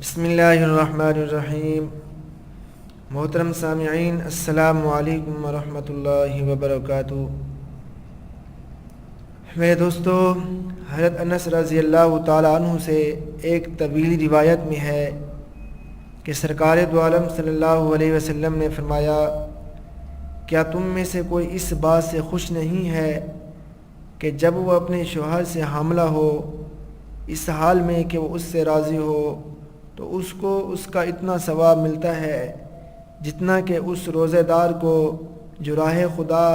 بسم اللہ الرحمن الرحیم۔ محترم سامعین، السلام علیکم ورحمۃ اللہ وبرکاتہ۔ میرے دوستو، حضرت انس رضی اللہ تعالیٰ عنہ سے ایک طویل روایت میں ہے کہ سرکار دو عالم صلی اللہ علیہ وسلم نے فرمایا، کیا تم میں سے کوئی اس بات سے خوش نہیں ہے کہ جب وہ اپنے شوہر سے حاملہ ہو، اس حال میں کہ وہ اس سے راضی ہو، تو اس کو اس کا اتنا ثواب ملتا ہے جتنا کہ اس روزہ دار کو جو راہ خدا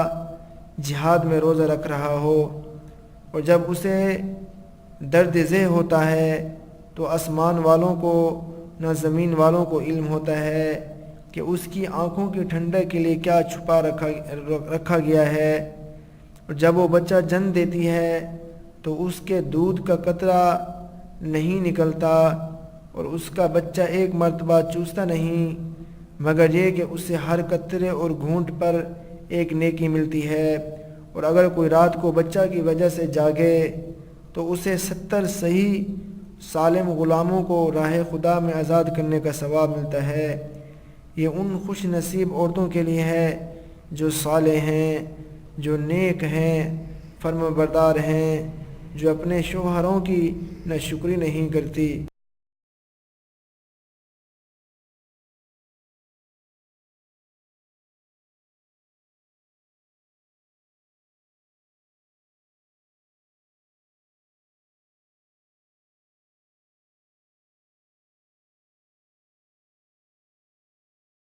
جہاد میں روزہ رکھ رہا ہو، اور جب اسے درد ذہ ہوتا ہے تو آسمان والوں کو نہ زمین والوں کو علم ہوتا ہے کہ اس کی آنکھوں کی ٹھنڈک کے لیے کیا چھپا رکھا گیا ہے، اور جب وہ بچہ جنم دیتی ہے تو اس کے دودھ کا قطرہ نہیں نکلتا، اور اس کا بچہ ایک مرتبہ چوستا نہیں، مگر یہ کہ اسے ہر قطرے اور گھونٹ پر ایک نیکی ملتی ہے، اور اگر کوئی رات کو بچہ کی وجہ سے جاگے تو اسے 70 صحیح سالم غلاموں کو راہ خدا میں آزاد کرنے کا ثواب ملتا ہے۔ یہ ان خوش نصیب عورتوں کے لیے ہے جو صالح ہیں، جو نیک ہیں، فرمانبردار ہیں، جو اپنے شوہروں کی ناشکری نہیں کرتی۔